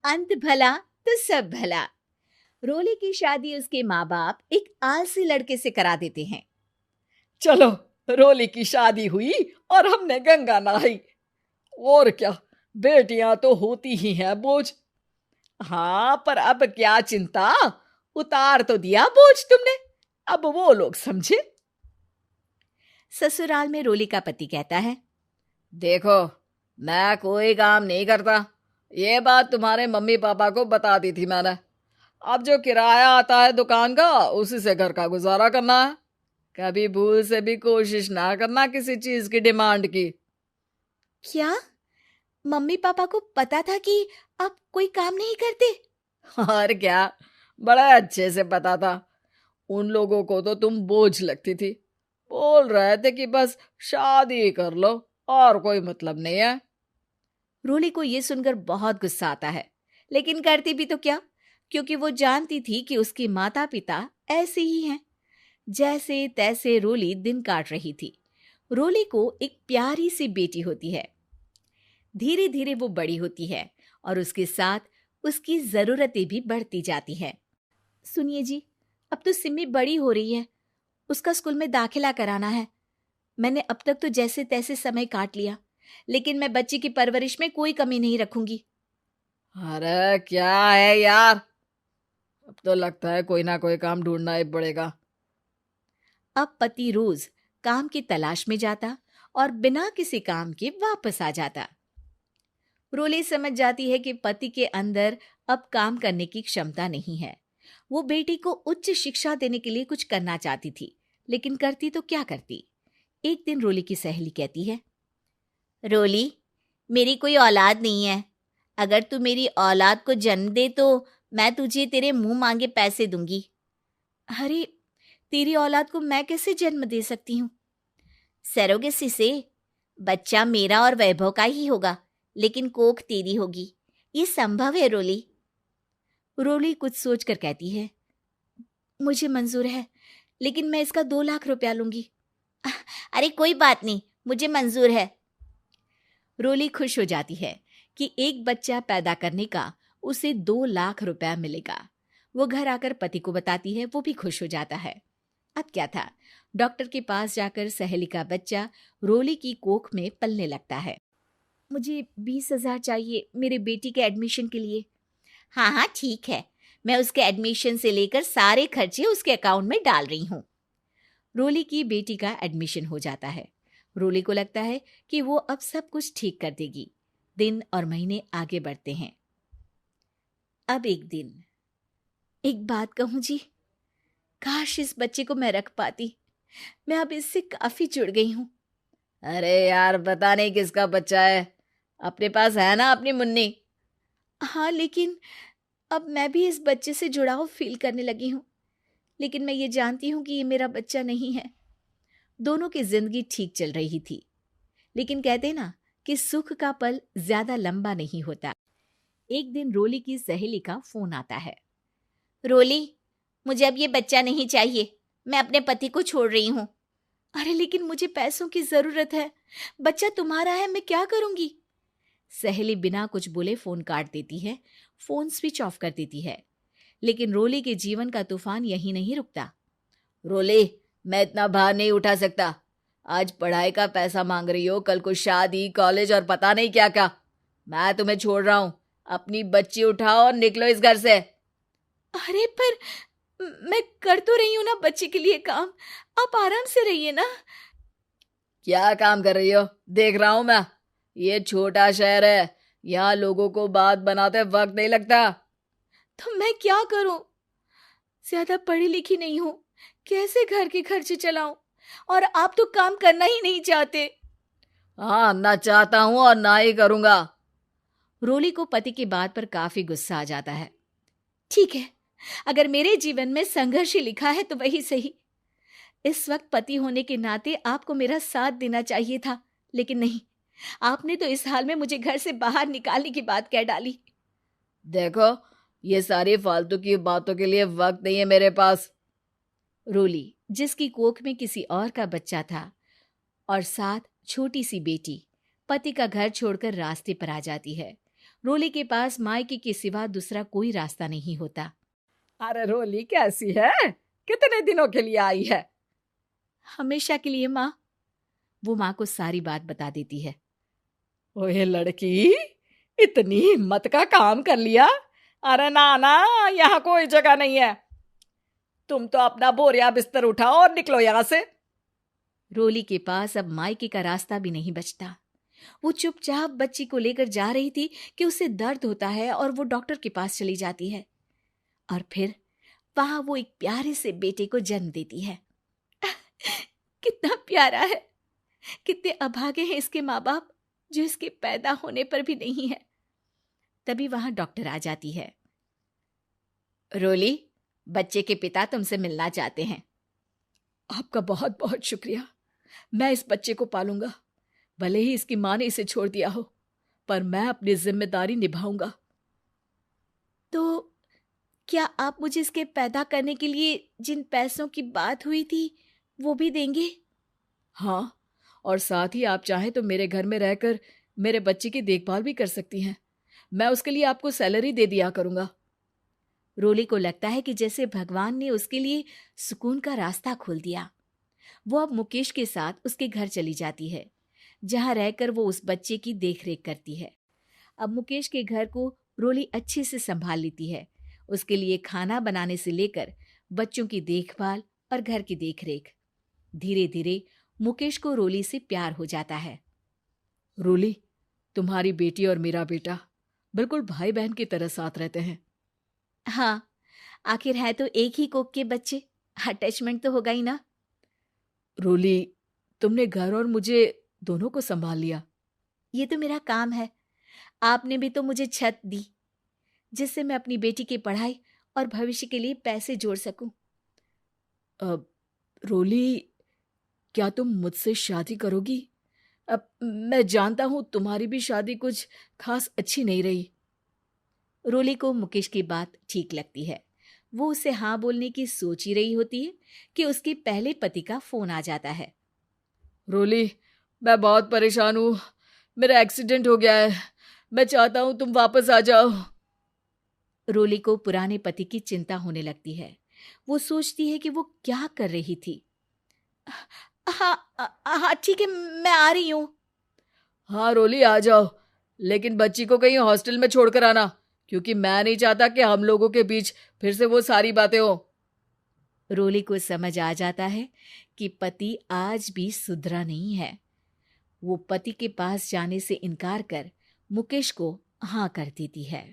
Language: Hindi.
अंत भला तो सब भला। रोली की शादी उसके माँ बाप एक आलसी लड़के से करा देते हैं। चलो, रोली की शादी हुई और हमने गंगा नहाई। और क्या, बेटियां तो होती ही हैं बोझ। हाँ, पर अब क्या चिंता, उतार तो दिया बोझ तुमने, अब वो लोग समझे। ससुराल में रोली का पति कहता है, देखो, मैं कोई काम नहीं करता, ये बात तुम्हारे मम्मी पापा को बता दी थी मैंने। अब जो किराया आता है दुकान का, उसी से घर का गुजारा करना है। कभी भूल से भी कोशिश ना करना किसी चीज की डिमांड की। क्या मम्मी पापा को पता था कि आप कोई काम नहीं करते? और क्या, बड़ा अच्छे से पता था। उन लोगों को तो तुम बोझ लगती थी, बोल रहे थे कि बस शादी कर लो और कोई मतलब नहीं है। रोली को यह सुनकर बहुत गुस्सा आता है, लेकिन करती भी तो क्या, क्योंकि वो जानती थी कि उसके माता पिता ऐसे ही हैं। जैसे तैसे रोली दिन काट रही थी। रोली को एक प्यारी सी बेटी होती है। धीरे धीरे वो बड़ी होती है और उसके साथ उसकी जरूरतें भी बढ़ती जाती हैं। सुनिए जी, अब तो सिमी बड़ी हो रही है, उसका स्कूल में दाखिला कराना है। मैंने अब तक तो जैसे तैसे समय काट लिया, लेकिन मैं बच्ची की परवरिश में कोई कमी नहीं रखूंगी। अरे क्या है यार, अब तो लगता है कोई ना कोई काम ढूंढना ही पड़ेगा। अब पति रोज काम की तलाश में जाता और बिना किसी काम के वापस आ जाता। रोली समझ जाती है कि पति के अंदर अब काम करने की क्षमता नहीं है। वो बेटी को उच्च शिक्षा देने के लिए कुछ करना चाहती थी, लेकिन करती तो क्या करती। एक दिन रोली की सहेली कहती है, रोली, मेरी कोई औलाद नहीं है। अगर तू मेरी औलाद को जन्म दे तो मैं तुझे तेरे मुंह मांगे पैसे दूंगी। अरे, तेरी औलाद को मैं कैसे जन्म दे सकती हूँ? सरोगेसी से। बच्चा मेरा और वैभव का ही होगा, लेकिन कोख तेरी होगी। ये संभव है रोली। रोली कुछ सोचकर कहती है, मुझे मंजूर है, लेकिन मैं इसका 2 लाख रुपया लूंगी। अरे कोई बात नहीं, मुझे मंजूर है। रोली खुश हो जाती है कि एक बच्चा पैदा करने का उसे 2 लाख रुपया मिलेगा। वो घर आकर पति को बताती है, वो भी खुश हो जाता है। अब क्या था, डॉक्टर के पास जाकर सहेली का बच्चा रोली की कोख में पलने लगता है। मुझे 20,000 चाहिए मेरे बेटी के एडमिशन के लिए। हाँ हाँ ठीक है, मैं उसके एडमिशन से लेकर सारे खर्चे उसके अकाउंट में डाल रही हूँ। रोली की बेटी का एडमिशन हो जाता है। रोली को लगता है कि वो अब सब कुछ ठीक कर देगी। दिन और महीने आगे बढ़ते हैं। अब एक दिन, एक बात कहूँ जी, काश इस बच्चे को मैं रख पाती। मैं अब इससे काफी जुड़ गई हूँ। अरे यार, पता नहीं किसका बच्चा है, अपने पास है ना अपनी मुन्नी। हाँ, लेकिन अब मैं भी इस बच्चे से जुड़ाव फील करने लगी हूँ। लेकिन मैं ये जानती हूँ कि ये मेरा बच्चा नहीं है। दोनों की जिंदगी ठीक चल रही थी, लेकिन कहते ना कि सुख का पल ज्यादा लंबा नहीं होता। एक दिन रोली की सहेली का फोन आता है। रोली, मुझे अब ये बच्चा नहीं चाहिए, मैं अपने पति को छोड़ रही हूँ। अरे लेकिन मुझे पैसों की जरूरत है, बच्चा तुम्हारा है, मैं क्या करूंगी? सहेली बिना कुछ बोले फोन काट देती है, फोन स्विच ऑफ कर देती है। लेकिन रोली के जीवन का तूफान यहीं नहीं रुकता। रोली, मैं इतना भार नहीं उठा सकता। आज पढ़ाई का पैसा मांग रही हो, कल को शादी, कॉलेज और पता नहीं क्या क्या। मैं तुम्हें छोड़ रहा हूँ, अपनी बच्ची उठाओ और निकलो इस घर से। अरे पर मैं कर तो रही हूं ना बच्चे के लिए काम, आप आराम से रहिए ना। क्या काम कर रही हो, देख रहा हूं मैं। ये छोटा शहर है, यहाँ लोगों को बात बनाते वक्त नहीं लगता। तो मैं क्या करूं? ज्यादा पढ़ी लिखी नहीं हूं, कैसे घर के खर्चे चलाऊं? और आप तो काम करना ही नहीं चाहते। हाँ, ना चाहता हूं और ना ही करूंगा। रोली को पति की बात पर काफी गुस्सा आ जाता है। ठीक है, अगर मेरे जीवन में संघर्ष ही लिखा है तो वही सही। इस वक्त पति होने के नाते आपको मेरा साथ देना चाहिए था, लेकिन नहीं, आपने तो इस हाल में मुझे घर से बाहर निकालने की बात कह डाली। देखो, ये सारी फालतू की बातों के लिए वक्त नहीं है मेरे पास। रोली, जिसकी कोख में किसी और का बच्चा था और साथ छोटी सी बेटी, पति का घर छोड़कर रास्ते पर आ जाती है। रोली के पास मायके के सिवा दूसरा कोई रास्ता नहीं होता। अरे रोली कैसी है? कितने दिनों के लिए आई है? हमेशा के लिए माँ। वो माँ को सारी बात बता देती है। ओए लड़की, इतनी हिम्मत का काम कर लिया। अरे ना ना, यहाँ कोई जगह नहीं है। तुम तो अपना बोरिया बिस्तर उठाओ और निकलो यहाँ से। रोली के पास अब मायके का रास्ता भी नहीं बचता। वो चुपचाप बच्ची को लेकर जा रही थी कि उसे दर्द होता है और वो डॉक्टर के पास चली जाती है और फिर वहां वो एक प्यारे से बेटे को जन्म देती है। कितना प्यारा है, कितने अभागे हैं इसके माँ बाप जो इसके पैदा होने पर भी नहीं है। तभी वहां डॉक्टर आ जाती है। रोली, बच्चे के पिता तुमसे मिलना चाहते हैं। आपका बहुत बहुत शुक्रिया। मैं इस बच्चे को पालूंगा, भले ही इसकी माँ ने इसे छोड़ दिया हो, पर मैं अपनी जिम्मेदारी निभाऊंगा। तो क्या आप मुझे इसके पैदा करने के लिए जिन पैसों की बात हुई थी वो भी देंगे? हाँ, और साथ ही आप चाहें तो मेरे घर में रहकर मेरे बच्चे की देखभाल भी कर सकती हैं। मैं उसके लिए आपको सैलरी दे दिया करूंगा। रोली को लगता है कि जैसे भगवान ने उसके लिए सुकून का रास्ता खोल दिया। वो अब मुकेश के साथ उसके घर चली जाती है, जहां रहकर वो उस बच्चे की देखरेख करती है। अब मुकेश के घर को रोली अच्छे से संभाल लेती है। उसके लिए खाना बनाने से लेकर बच्चों की देखभाल और घर की देखरेख। धीरे धीरे मुकेश को रोली से प्यार हो जाता है। रोली, तुम्हारी बेटी और मेरा बेटा बिल्कुल भाई बहन की तरह साथ रहते हैं। हाँ, आखिर है तो एक ही कोख के बच्चे, अटैचमेंट तो होगा ही ना। रोली, तुमने घर और मुझे दोनों को संभाल लिया। ये तो मेरा काम है। आपने भी तो मुझे छत दी जिससे मैं अपनी बेटी की पढ़ाई और भविष्य के लिए पैसे जोड़ सकूं। अब रोली, क्या तुम मुझसे शादी करोगी? अब मैं जानता हूं तुम्हारी भी शादी कुछ खास अच्छी नहीं रही। रोली को मुकेश की बात ठीक लगती है। वो उसे हाँ बोलने की सोच ही रही होती है कि उसके पहले पति का फोन आ जाता है। रोली, मैं बहुत परेशान हूं। मेरा एक्सीडेंट हो गया है। मैं चाहता हूं तुम वापस आ जाओ। रोली को पुराने पति की चिंता होने लगती है। वो सोचती है कि वो क्या कर रही थी। हाँ हाँ ठीक है, मैं आ रही हूँ। हाँ रोली, आ जाओ, लेकिन बच्ची को कहीं हॉस्टल में छोड़कर आना, क्योंकि मैं नहीं चाहता कि हम लोगों के बीच फिर से वो सारी बातें हो। रोली को समझ आ जाता है कि पति आज भी सुधरा नहीं है। वो पति के पास जाने से इनकार कर मुकेश को हाँ कर देती है।